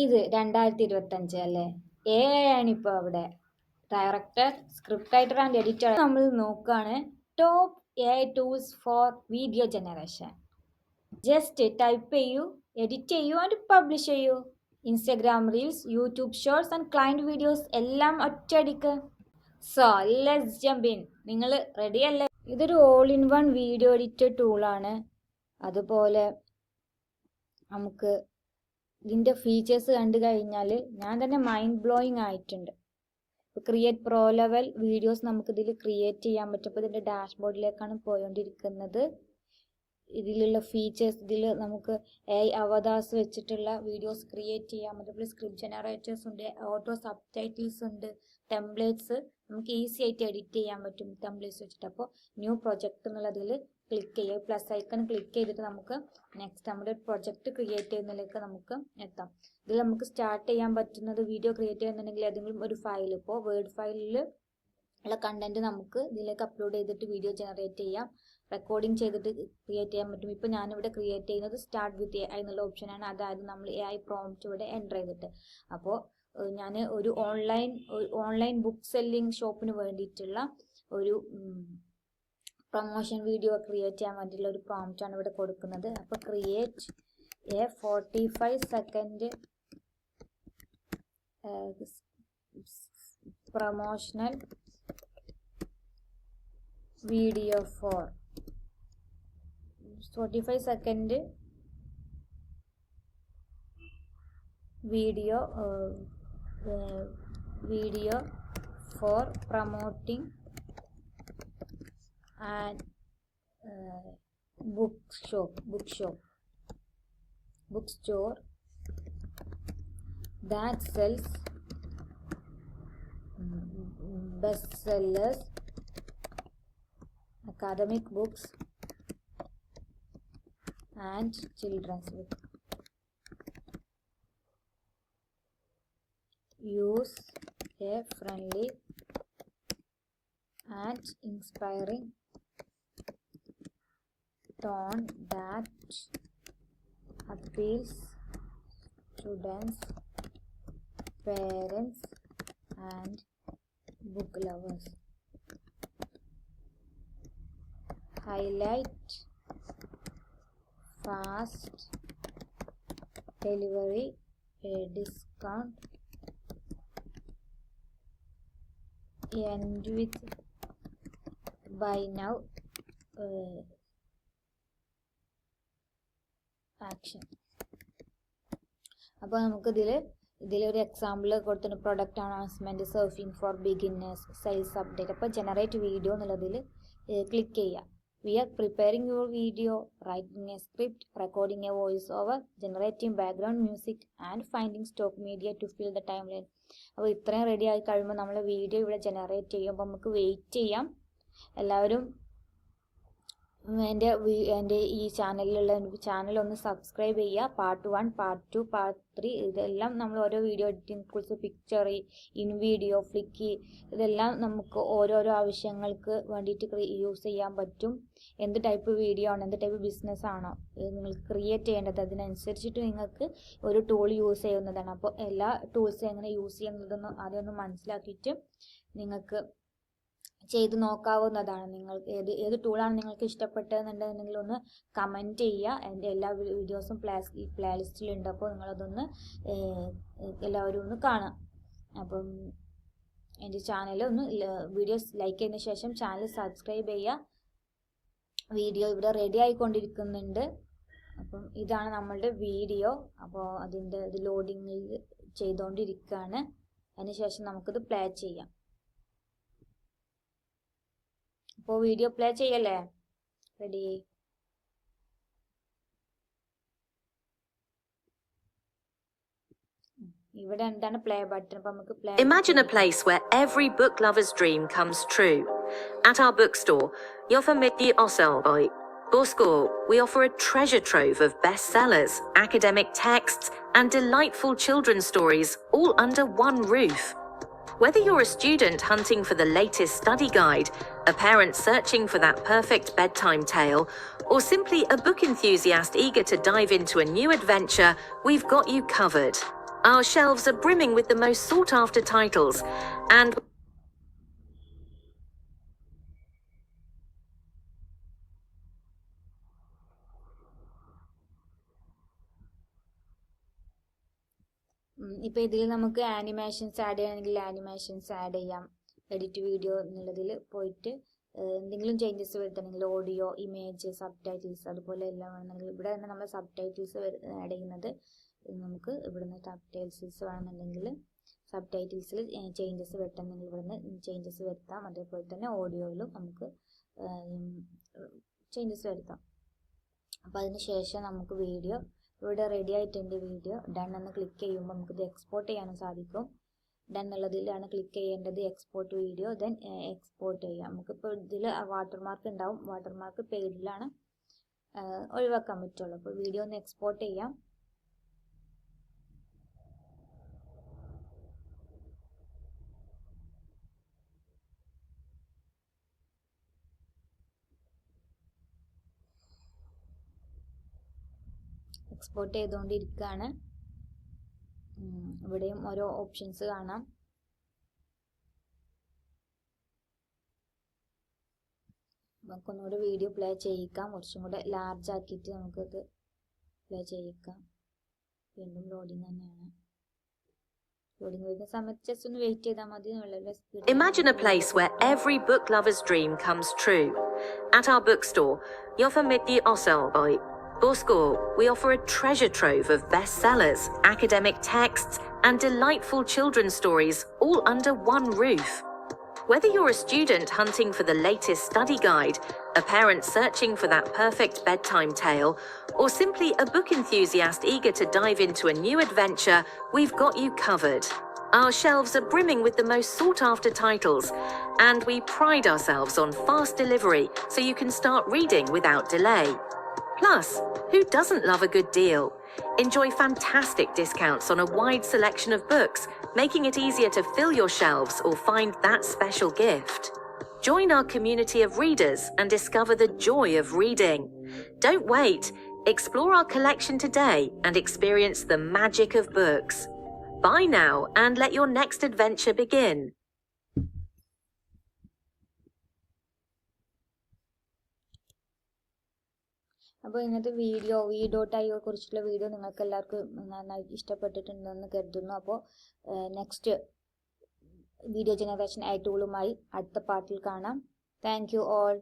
ഇത് 2025 അല്ലേ? AI ആണിപ്പോൾ അവിടെ director, script writer and editor. നമ്മൾ നോക്കുകയാണ് top AI tools for video generation. Just type ചെയ്യൂ, എഡിറ്റ് ചെയ്യൂ ആൻഡ് പബ്ലിഷ് ചെയ്യൂ. Instagram reels, YouTube shorts and client videos എല്ലാം ഒറ്റയടിക്ക്. So let's jump in. നിങ്ങൾ റെഡി അല്ലേ? ഇതൊരു all in one video editor ടൂളാണ്. അതുപോലെ നമുക്ക് ഇതിൻ്റെ ഫീച്ചേഴ്സ് കണ്ടു കഴിഞ്ഞാൽ ഞാൻ തന്നെ മൈൻഡ് ബ്ലോയിങ് ആയിട്ടുണ്ട്. ക്രിയേറ്റ് പ്രോ ലെവൽ വീഡിയോസ് നമുക്കിതിൽ ക്രിയേറ്റ് ചെയ്യാൻ പറ്റും. അപ്പോൾ ഇതിൻ്റെ ഡാഷ്ബോർഡിലേക്കാണ് പോയോണ്ടിരിക്കുന്നത്. ഇതിലുള്ള ഫീച്ചേഴ്സ്, ഇതിൽ നമുക്ക് AI അവതാർസ് വെച്ചിട്ടുള്ള വീഡിയോസ് ക്രിയേറ്റ് ചെയ്യാൻ പറ്റും. അപ്പോൾ സ്ക്രിപ്റ്റ് ജനറേറ്റേഴ്സ് ഉണ്ട്, ഓട്ടോ സബ് ടൈറ്റിൽസ് ഉണ്ട്, ടെംപ്ലേറ്റ്സ് നമുക്ക് ഈസി ആയിട്ട് എഡിറ്റ് ചെയ്യാൻ പറ്റും ടെംപ്ലേറ്റ്സ് വെച്ചിട്ട്. അപ്പോൾ ന്യൂ പ്രൊജക്റ്റ് എന്നുള്ളതിൽ ക്ലിക്ക് ചെയ്യുക, പ്ലസ് ഐക്കൺ ക്ലിക്ക് ചെയ്തിട്ട് നമുക്ക് നെക്സ്റ്റ് നമ്മുടെ ഒരു പ്രൊജക്റ്റ് ക്രിയേറ്റ് ചെയ്യുന്നതിലേക്ക് നമുക്ക് എത്താം. ഇതിൽ നമുക്ക് സ്റ്റാർട്ട് ചെയ്യാൻ പറ്റുന്നത് വീഡിയോ ക്രിയേറ്റ് ചെയ്യുന്നുണ്ടെങ്കിൽ ഏതെങ്കിലും ഒരു ഫയൽ, ഇപ്പോൾ വേർഡ് ഫയലിൽ ഉള്ള കണ്ടന്റ് നമുക്ക് ഇതിലേക്ക് അപ്ലോഡ് ചെയ്തിട്ട് വീഡിയോ ജനറേറ്റ് ചെയ്യാം. റെക്കോർഡിങ് ചെയ്തിട്ട് ക്രിയേറ്റ് ചെയ്യാൻ പറ്റും. ഇപ്പോൾ ഞാനിവിടെ ക്രിയേറ്റ് ചെയ്യുന്നത് സ്റ്റാർട്ട് വിത്ത് AI എന്നുള്ള ഓപ്ഷനാണ്. അതായത് നമ്മൾ AI പ്രോംപ്റ്റ് ഇവിടെ എൻ്റർ ചെയ്തിട്ട്. അപ്പോൾ ഞാൻ ഒരു ഓൺലൈൻ ബുക്ക് സെല്ലിംഗ് ഷോപ്പിന് വേണ്ടിയിട്ടുള്ള ഒരു പ്രൊമോഷൻ വീഡിയോ ക്രിയേറ്റ് ചെയ്യാൻ വേണ്ടിയിട്ടുള്ള ഒരു പ്രോംപ്റ്റാണ് ഇവിടെ കൊടുക്കുന്നത്. അപ്പോൾ create a 45 second promotional video for 45 second video for promoting and book store that sells bestsellers, academic books and children's books. Use a friendly and inspiring tone that appeals students, parents and book lovers. Highlight fast delivery, a discount, end with buy now action. അപ്പോൾ നമുക്ക് ഇതിലൊരു example കൊടുത്തിട്ട് product announcement, surfing for beginners, sales update. അപ്പോൾ generate video എന്നുള്ളതിൽ click ചെയ്യുക. We are preparing your video, writing a script, recording a voice over, generating background music and finding stock media to fill the timeline. അപ്പോൾ ഇത്രയും ready ആയി കഴിയുമ്പോൾ നമ്മൾ video ഇവിടെ generate ചെയ്യുമ്പോൾ നമുക്ക് വെയിറ്റ് ചെയ്യാം. എല്ലാവരും എൻ്റെ ഈ ചാനലൊന്ന് സബ്സ്ക്രൈബ് ചെയ്യുക. പാർട്ട് 1, പാർട്ട് 2, പാർട്ട് 3 ഇതെല്ലാം നമ്മൾ ഓരോ video editing tools, picture, in video, Fliki, ഇതെല്ലാം നമുക്ക് ഓരോരോ ആവശ്യങ്ങൾക്ക് വേണ്ടിയിട്ട് യൂസ് ചെയ്യാൻ പറ്റും. എന്ത് ടൈപ്പ് വീഡിയോ ആണ്, എന്ത് ടൈപ്പ് ബിസിനസ് ആണോ നിങ്ങൾക്ക് ക്രിയേറ്റ് ചെയ്യേണ്ടത്, അതിനനുസരിച്ചിട്ട് നിങ്ങൾക്ക് ഒരു ടൂൾ യൂസ് ചെയ്യുന്നതാണ്. അപ്പോൾ എല്ലാ ടൂൾസും എങ്ങനെ യൂസ് ചെയ്യുന്നതെന്ന് ആദ്യം മനസ്സിലാക്കിയിട്ട് നിങ്ങൾക്ക് ചെയ്ത് നോക്കാവുന്നതാണ്. നിങ്ങൾ ഏത് ടൂളാണ് നിങ്ങൾക്ക് ഇഷ്ടപ്പെട്ടതെന്നുണ്ടെന്നുണ്ടെങ്കിൽ ഒന്ന് കമൻറ്റ് ചെയ്യുക. എൻ്റെ എല്ലാ വീഡിയോസും പ്ലേലിസ്റ്റിലുണ്ട്. അപ്പോൾ നിങ്ങളതൊന്ന് എല്ലാവരും ഒന്ന് കാണാം. അപ്പം എൻ്റെ ചാനൽ ഒന്ന് വീഡിയോസ് ലൈക്ക് ചെയ്തതിന് ശേഷം ചാനൽ സബ്സ്ക്രൈബ് ചെയ്യുക. വീഡിയോ ഇവിടെ റെഡി ആയിക്കൊണ്ടിരിക്കുന്നുണ്ട്. അപ്പം ഇതാണ് നമ്മളുടെ വീഡിയോ. അപ്പോൾ അതിൻ്റെ ഇത് ലോഡിങ് ചെയ്തുകൊണ്ടിരിക്കുകയാണ്. അതിന് ശേഷം നമുക്കിത് പ്ലേ ചെയ്യാം. അപ്പോൾ വീഡിയോ പ്ലേ ചെയ്യല്ലേ? റെഡി? ഇവിടെ എന്താണ് പ്ലേ ബട്ടൺ? അപ്പോൾ നമുക്ക് play. Imagine a place where every book lover's dream comes true. At our bookstore, jag får mycket Oselboy. Bookstore, we offer a treasure trove of bestsellers, academic texts, and delightful children's stories, all under one roof. Whether you're a student hunting for the latest study guide, a parent searching for that perfect bedtime tale, or simply a book enthusiast eager to dive into a new adventure, we've got you covered. Our shelves are brimming with the most sought-after titles, and ഇപ്പോൾ ഇതിൽ നമുക്ക് animations add ചെയ്യണമെങ്കിൽ animations add ചെയ്യാം. Edit video എന്നുള്ളതിൽ പോയിട്ട് എന്തെങ്കിലും changes വരുത്തണമെങ്കിൽ audio, image, subtitles അതുപോലെ എല്ലാം വേണമെങ്കിൽ ഇവിടെ തന്നെ നമ്മൾ സബ് ടൈറ്റിൽസ് ആഡ് ചെയ്യുന്നത്. നമുക്ക് ഇവിടുന്ന് സബ് ടൈറ്റിൽസ് വേണമെന്നുണ്ടെങ്കിൽ സബ് ടൈറ്റിൽസിൽ ചേഞ്ചസ് വരുത്തണമെങ്കിൽ ഇവിടുന്ന് ചേഞ്ചസ് വരുത്താം. അതേപോലെ തന്നെ ഓഡിയോയിലും നമുക്ക് ചേഞ്ചസ് വരുത്താം. അപ്പോൾ അതിന് ശേഷം നമുക്ക് വീഡിയോ ഇവിടെ റെഡി ആയിട്ടുണ്ട്. വീഡിയോ ഡൺ എന്ന് ക്ലിക്ക് ചെയ്യുമ്പോൾ നമുക്കിത് എക്സ്പോർട്ട് ചെയ്യാനും സാധിക്കും. ഡൺ എന്നുള്ളതിലാണ് ക്ലിക്ക് ചെയ്യേണ്ടത്. എക്സ്പോർട്ട് വീഡിയോ, ദെൻ എക്സ്പോർട്ട് ചെയ്യാം. നമുക്കിപ്പോൾ ഇതിൽ വാട്ടർമാർക്ക് ഉണ്ടാവും. വാട്ടർമാർക്ക് പേജിലാണ് ഒഴിവാക്കാൻ പറ്റുള്ളൂ. അപ്പോൾ വീഡിയോ ഒന്ന് എക്സ്പോർട്ട് ചെയ്യാം. എക്സ്പോർട്ട് ചെയ്തുകൊണ്ടിരിക്കുകയാണ്. ഇവിടെയും ഓരോ ഓപ്ഷൻസ് കാണാം. നമുക്കൊന്നുകൂടെ വീഡിയോ പ്ലേ ചെയ്യിക്കാം. കുറച്ചും കൂടെ ലാർജ് ആക്കിയിട്ട് നമുക്കത് പ്ലേ ചെയ്യിക്കാം. വീണ്ടും ലോഡിങ് തന്നെയാണ്. ലോഡിങ് വരുന്ന സമയത്ത് ജസ്റ്റ് ഒന്ന് വെയിറ്റ് ചെയ്താൽ മതി. Imagine a place where every book lover's dream comes true. At our bookstore, jag får mycket Osselborg. Boskor, we offer a treasure trove of bestsellers, academic texts, and delightful children's stories all under one roof. Whether you're a student hunting for the latest study guide, a parent searching for that perfect bedtime tale, or simply a book enthusiast eager to dive into a new adventure, we've got you covered. Our shelves are brimming with the most sought-after titles, and we pride ourselves on fast delivery so you can start reading without delay. Plus, who doesn't love a good deal? Enjoy fantastic discounts on a wide selection of books, making it easier to fill your shelves or find that special gift. Join our community of readers and discover the joy of reading. Don't wait. Explore our collection today and experience the magic of books. Buy now and let your next adventure begin. അപ്പോൾ ഇന്നത്തെ video കുറിച്ചുള്ള video നിങ്ങൾക്ക് എല്ലാവർക്കും നന്നായി ഇഷ്ടപ്പെട്ടിട്ടുണ്ടെന്ന് കരുതുന്നു. അപ്പോൾ next video generation ടൂളുമായി അടുത്ത പാർട്ടിൽ കാണാം. Thank you all.